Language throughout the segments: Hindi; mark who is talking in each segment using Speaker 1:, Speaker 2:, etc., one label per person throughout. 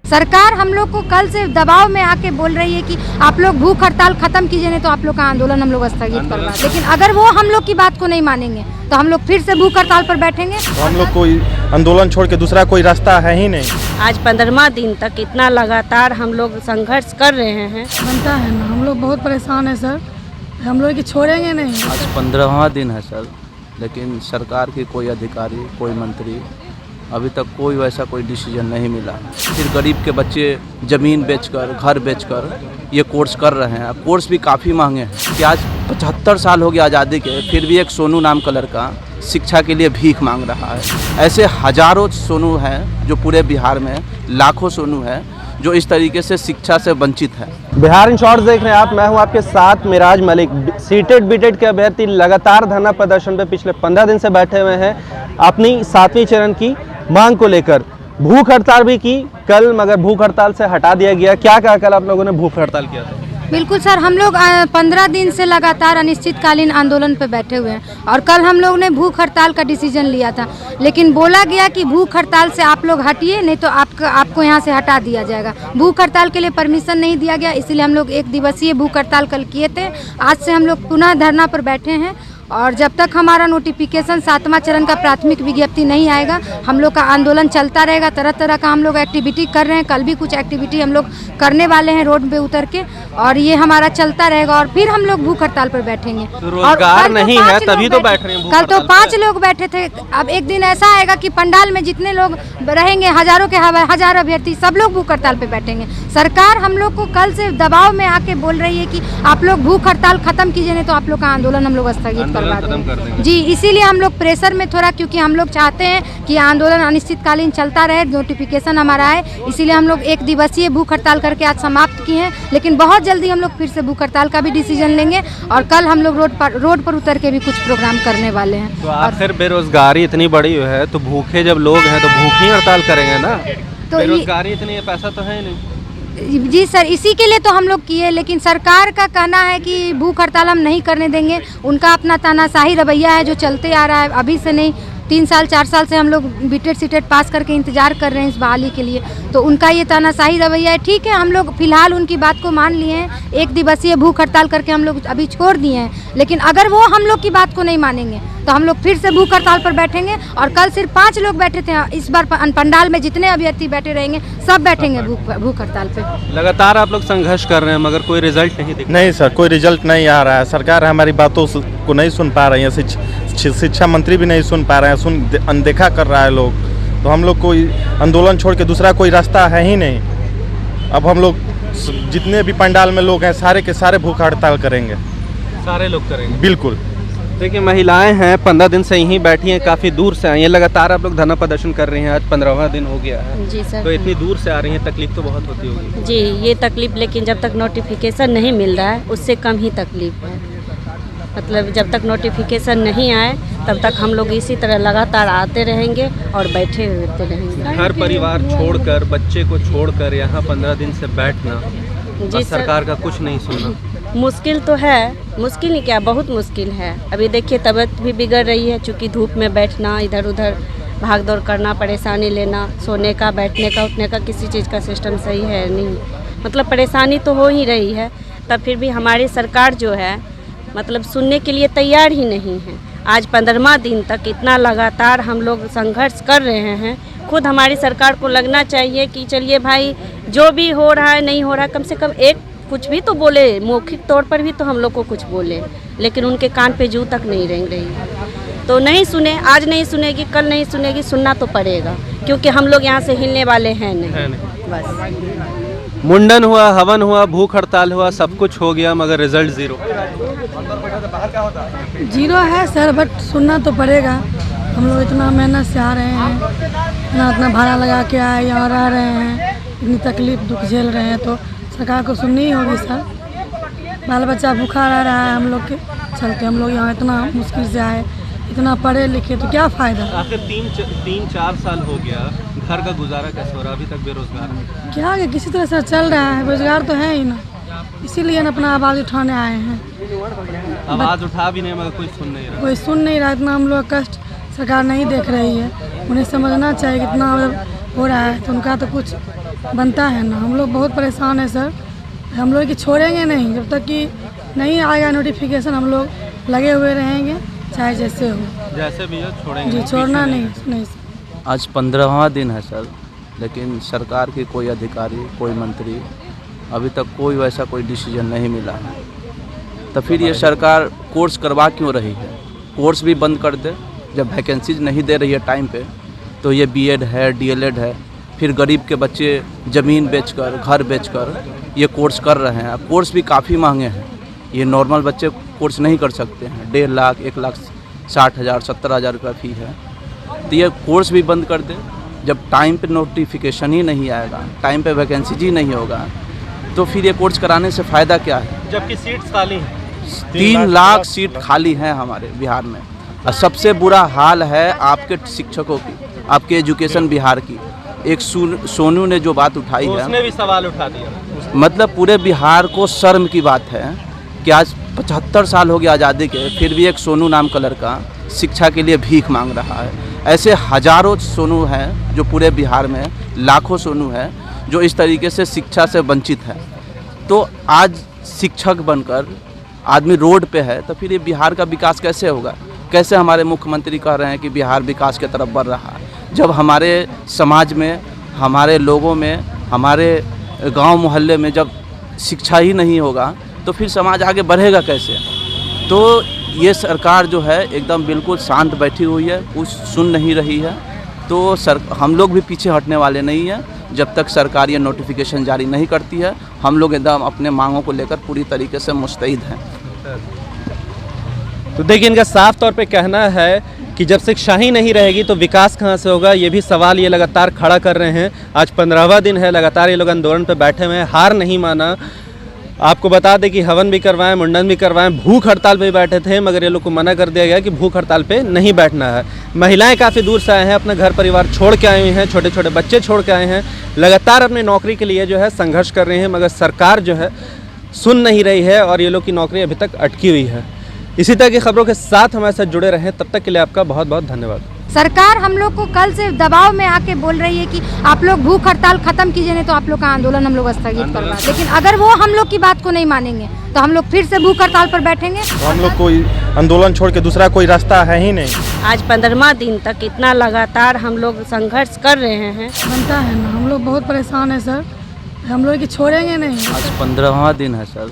Speaker 1: सरकार हम लोग को कल से दबाव में आके बोल रही है कि आप लोग भूख हड़ताल खत्म कीजिए, नहीं तो आप लोग का आंदोलन हम लोग स्थगित करवा। लेकिन अगर वो हम लोग की बात को नहीं मानेंगे तो हम लोग फिर से भूख हड़ताल पर बैठेंगे।
Speaker 2: तो हम लोग कोई आंदोलन छोड़ के दूसरा कोई रास्ता है ही नहीं।
Speaker 3: आज 15वां दिन तक इतना लगातार हम लोग संघर्ष कर रहे हैं।
Speaker 4: बनता है ना, हम लोग बहुत परेशान है सर, हम लोग की छोड़ेंगे नहीं।
Speaker 5: आज 15वां दिन है सर, लेकिन सरकार की कोई अधिकारी, कोई मंत्री अभी तक कोई वैसा कोई डिसीजन नहीं मिला। फिर गरीब के बच्चे ज़मीन बेचकर, घर बेचकर ये कोर्स कर रहे हैं। कोर्स भी काफ़ी महंगे हैं कि आज 75 साल हो गया आज़ादी के, फिर भी एक सोनू नाम का लड़का शिक्षा के लिए भीख मांग रहा है। ऐसे हजारों सोनू हैं जो पूरे बिहार में, लाखों सोनू हैं जो इस तरीके से शिक्षा से वंचित है।
Speaker 6: बिहार इन शॉर्ट्स देख रहे हैं आप, मैं हूं आपके साथ मिराज मलिक। सीटेड बीटेड के अभ्यर्थी लगातार धरना प्रदर्शन पे पिछले 15 दिन से बैठे हुए हैं अपनी 7वीं चरण की मांग को लेकर। भूख हड़ताल भी की कल, मगर भूख हड़ताल से हटा दिया गया। क्या कहा कल आप लोगों ने भूख हड़ताल किया था?
Speaker 1: बिल्कुल सर, हम लोग 15 दिन से लगातार अनिश्चितकालीन आंदोलन पे बैठे हुए हैं और कल हम लोग ने भूख हड़ताल का डिसीजन लिया था, लेकिन बोला गया कि भूख हड़ताल से आप लोग हटिए, नहीं तो आपको यहाँ से हटा दिया जाएगा। भूख हड़ताल के लिए परमिशन नहीं दिया गया, इसीलिए हम लोग 1 दिवसीय भूख हड़ताल कल किए थे। आज से हम लोग पुनः धरना पर बैठे हैं और जब तक हमारा नोटिफिकेशन 7वां चरण का प्राथमिक विज्ञप्ति नहीं आएगा हम लोग का आंदोलन चलता रहेगा। तरह तरह का हम लोग एक्टिविटी कर रहे हैं, कल भी कुछ एक्टिविटी हम लोग करने वाले हैं रोड पे उतर के, और ये हमारा चलता रहेगा और फिर हम लोग भूख हड़ताल पर बैठेंगे।
Speaker 6: तो रोजगार नहीं है तभी तो बैठ रहे हैं।
Speaker 1: कल तो 5 लोग बैठे थे, अब एक दिन ऐसा आएगा कि पंडाल में जितने लोग रहेंगे, हजारों के हजार अभ्यर्थी, सब लोग भूख हड़ताल पे बैठेंगे। सरकार हम लोग को कल से दबाव में आके बोल रही है कि आप लोग भूख हड़ताल खत्म कीजिए, नहीं तो आप लोग का आंदोलन हम लोग स्थगित करवा देंगे। जी, इसीलिए हम लोग प्रेशर में थोड़ा, क्योंकि हम लोग चाहते हैं कि आंदोलन अनिश्चितकालीन चलता रहे, नोटिफिकेशन हमारा है, इसीलिए हम लोग 1 दिवसीय भूख हड़ताल करके आज समाप्त किए हैं। लेकिन बहुत जल्दी हम लोग फिर से भूख हड़ताल का भी डिसीजन लेंगे और कल हम लोग रोड पर उतर के भी कुछ प्रोग्राम करने वाले हैं।
Speaker 6: तो आखिर बेरोजगारी इतनी बड़ी है तो भूखे जब लोग हैं तो भूख ही हड़ताल करेंगे ना। तो बेरोजगारी इतनी है, पैसा तो है नहीं।
Speaker 1: जी सर, इसी के लिए तो हम लोग किए, लेकिन सरकार का कहना है कि भूख हड़ताल हम नहीं करने देंगे। उनका अपना तानाशाही रवैया है जो चलते आ रहा है, अभी से नहीं, 3 साल 4 साल से हम लोग बीटेड सीटेड पास करके इंतजार कर रहे हैं इस बहाली के लिए। तो उनका ये तानाशाही रवैया है। ठीक है, हम लोग फिलहाल उनकी बात को मान लिए हैं, 1 दिवसीय भूख हड़ताल करके हम लोग अभी छोड़ दिए हैं। लेकिन अगर वो हम लोग की बात को नहीं मानेंगे तो हम लोग फिर से भूख हड़ताल पर बैठेंगे। और कल सिर्फ 5 लोग बैठे थे, इस बार पंडाल में जितने अभ्यर्थी बैठे रहेंगे सब बैठेंगे भूख हड़ताल पे।
Speaker 6: लगातार आप लोग संघर्ष कर रहे हैं मगर कोई रिजल्ट नहीं दिख।
Speaker 2: नहीं सर, कोई रिजल्ट नहीं आ रहा है। सरकार हमारी बातों को नहीं सुन पा रही है, शिक्षा मंत्री भी नहीं सुन पा रहे हैं, अनदेखा कर रहा है लोग। तो हम लोग कोई आंदोलन छोड़ के दूसरा कोई रास्ता है ही नहीं। अब हम लोग जितने भी पंडाल में लोग हैं सारे के सारे भूख हड़ताल करेंगे।
Speaker 6: सारे लोग करेंगे?
Speaker 2: बिल्कुल।
Speaker 6: देखिए, महिलाएं हैं 15 दिन से यहीं बैठी हैं, काफ़ी दूर से आई हैं। लगातार आप लोग धरना प्रदर्शन कर रही हैं, आज 15वां दिन हो गया है।
Speaker 3: जी सर।
Speaker 6: तो इतनी दूर से आ रही हैं, तकलीफ तो बहुत होती होगी।
Speaker 3: जी, ये तकलीफ, लेकिन जब तक नोटिफिकेशन नहीं मिल रहा है उससे कम ही तकलीफ है। मतलब जब तक नोटिफिकेशन नहीं आए तब तक हम लोग इसी तरह लगातार आते रहेंगे और बैठे होते रहेंगे।
Speaker 6: घर परिवार छोड़कर, बच्चे को छोड़कर यहाँ 15 दिन से बैठना,
Speaker 3: जी
Speaker 6: सरकार का कुछ नहीं सुनना,
Speaker 3: मुश्किल तो है। मुश्किल ही क्या, बहुत मुश्किल है। अभी देखिए तबीयत भी बिगड़ रही है, चूँकि धूप में बैठना, इधर उधर भाग दौड़ करना, परेशानी लेना, सोने का, बैठने का, उठने का किसी चीज़ का सिस्टम सही है नहीं। मतलब परेशानी तो हो ही रही है, तब फिर भी हमारी सरकार जो है मतलब सुनने के लिए तैयार ही नहीं है। आज 15वां दिन तक इतना लगातार हम लोग संघर्ष कर रहे हैं। खुद हमारी सरकार को लगना चाहिए कि चलिए भाई, जो भी हो रहा है नहीं हो रहा, कम से कम एक कुछ भी तो बोले, मौखिक तौर पर भी तो हम लोग को कुछ बोले। लेकिन उनके कान पे जू तक नहीं रेंग रही। तो नहीं सुने, आज नहीं सुनेगी, कल नहीं सुनेगी, सुनना तो पड़ेगा, क्योंकि हम लोग यहाँ से हिलने वाले हैं नहीं। बस
Speaker 6: मुंडन हुआ, हवन हुआ, भूख हड़ताल हुआ, सब कुछ हो गया मगर रिजल्ट
Speaker 4: जीरो है सर, बट सुनना तो पड़ेगा। हम लोग इतना मेहनत से आ रहे हैं, इतना भाड़ा लगा के आए, यहाँ रह रहे हैं, इतनी तकलीफ दुख झेल रहे हैं, तो सरकार को सुननी ही होगी सर। बाल बच्चा भूखा रह रहा है हम लोग के चलते, हम लोग यहाँ इतना मुश्किल से आए, इतना पढ़े लिखे, तो क्या फ़ायदा।
Speaker 6: आखिर 3-4 साल हो गया, घर का गुजारा कैसे हो रहा? अभी तक बेरोजगार है।
Speaker 4: क्या है, किसी तरह से चल रहा है, रोजगार तो है ही ना, इसीलिए ना अपना आवाज़ उठाने आए हैं।
Speaker 6: आवाज़ उठा भी नहीं मगर कोई सुन नहीं रहा।
Speaker 4: कोई सुन नहीं रहा, इतना हम लोग कष्ट सरकार नहीं देख रही है। उन्हें समझना चाहिए कितना मतलब हो रहा है, तो उनका तो कुछ बनता है ना। हम लोग बहुत परेशान हैं सर, हम लोग कि छोड़ेंगे नहीं जब तक कि नहीं आएगा नोटिफिकेशन। हम लोग लगे हुए रहेंगे चाहे जैसे हो,
Speaker 6: जैसे भी हो छोड़ेंगे
Speaker 4: जी छोड़ना नहीं सर।
Speaker 5: आज 15वां दिन है सर, लेकिन सरकार की कोई अधिकारी, कोई मंत्री अभी तक कोई वैसा कोई डिसीजन नहीं मिला है। तो फिर ये सरकार कोर्स करवा क्यों रही है? कोर्स भी बंद कर दे। जब वैकेंसीज नहीं दे रही है टाइम पे, तो ये बीएड है, डीएलएड है, फिर गरीब के बच्चे ज़मीन बेचकर, घर बेचकर ये कोर्स कर रहे हैं। कोर्स भी काफ़ी महंगे हैं, ये नॉर्मल बच्चे कोर्स नहीं कर सकते हैं। 1.5 लाख, 1,60,000, 70,000 रुपया फ़ी है। तो ये कोर्स भी बंद कर दे। जब टाइम पे नोटिफिकेशन ही नहीं आएगा, टाइम पे वैकेंसी ही नहीं होगा, तो फिर ये कोर्स कराने से फ़ायदा क्या है?
Speaker 6: जबकि सीट्स खाली हैं।
Speaker 5: 3 लाख सीट खाली हैं हमारे बिहार में। और सबसे बुरा हाल है आपके शिक्षकों की, आपके एजुकेशन बिहार की। एक सोनू ने जो बात उठाई है,
Speaker 6: उसने भी सवाल उठा दिया।
Speaker 5: मतलब पूरे बिहार को शर्म की बात है कि आज 75 साल हो गए आज़ादी के, फिर भी एक सोनू नाम का लड़का शिक्षा के लिए भीख मांग रहा है। ऐसे हजारों सोनू हैं जो पूरे बिहार में, लाखों सोनू हैं जो इस तरीके से शिक्षा से वंचित है। तो आज शिक्षक बनकर आदमी रोड पे है, तो फिर ये बिहार का विकास कैसे होगा? कैसे हमारे मुख्यमंत्री कह रहे हैं कि बिहार विकास की तरफ बढ़ रहा है, जब हमारे समाज में, हमारे लोगों में, हमारे गांव मोहल्ले में जब शिक्षा ही नहीं होगा तो फिर समाज आगे बढ़ेगा कैसे? तो ये सरकार जो है एकदम बिल्कुल शांत बैठी हुई है, कुछ सुन नहीं रही है। तो हम लोग भी पीछे हटने वाले नहीं हैं जब तक सरकार ये नोटिफिकेशन जारी नहीं करती है। हम लोग एकदम अपने मांगों को लेकर पूरी तरीके से मुस्तैद हैं।
Speaker 6: तो देखिए, इनका साफ तौर पे कहना है कि जब शिक्षा ही नहीं रहेगी तो विकास कहाँ से होगा। ये भी सवाल ये लगातार खड़ा कर रहे हैं। आज 15वां दिन है, लगातार ये लोग आंदोलन पे बैठे हुए हैं, हार नहीं माना। आपको बता दें कि हवन भी करवाएं, मुंडन भी करवाएं, भूख हड़ताल पे भी बैठे थे, मगर ये लोग को मना कर दिया गया कि भूख हड़ताल पे नहीं बैठना है। महिलाएं काफ़ी दूर से आए हैं, अपना घर परिवार छोड़ के आए हुए हैं, छोटे छोटे बच्चे छोड़ के आए हैं, लगातार अपनी नौकरी के लिए जो है संघर्ष कर रहे हैं, मगर सरकार जो है सुन नहीं रही है और ये लोग की नौकरी अभी तक अटकी हुई है। इसी तरह की खबरों के साथ हमारे साथ जुड़े रहें। तब तक के लिए आपका बहुत बहुत धन्यवाद।
Speaker 1: सरकार हम लोग को कल से दबाव में आके बोल रही है कि आप लोग भूख हड़ताल खत्म कीजिए, नहीं तो आप लोग का आंदोलन हम लोग स्थगित करवा। लेकिन अगर वो हम लोग की बात को नहीं मानेंगे तो हम लोग फिर से भूख हड़ताल पर बैठेंगे।
Speaker 2: तो हम लोग कोई आंदोलन छोड़ के दूसरा कोई रास्ता है ही नहीं।
Speaker 3: आज 15वां दिन तक इतना लगातार हम लोग संघर्ष कर रहे हैं।
Speaker 4: बनता है ना। हम लोग बहुत परेशान हैं सर, हम लोग कि छोड़ेंगे नहीं।
Speaker 5: आज 15वां दिन है सर,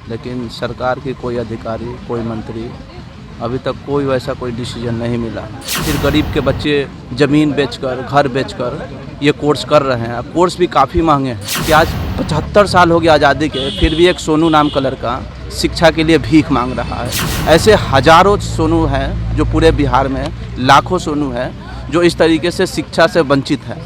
Speaker 5: लेकिन सरकार की कोई अधिकारी, कोई मंत्री अभी तक कोई वैसा कोई डिसीजन नहीं मिला। फिर गरीब के बच्चे ज़मीन बेचकर, घर बेचकर ये कोर्स कर रहे हैं। कोर्स भी काफ़ी महंगे हैं कि आज 75 साल हो गए आज़ादी के, फिर भी एक सोनू नाम का लड़का शिक्षा के लिए भीख मांग रहा है। ऐसे हजारों सोनू हैं जो पूरे बिहार में, लाखों सोनू हैं जो इस तरीके से शिक्षा से वंचित है।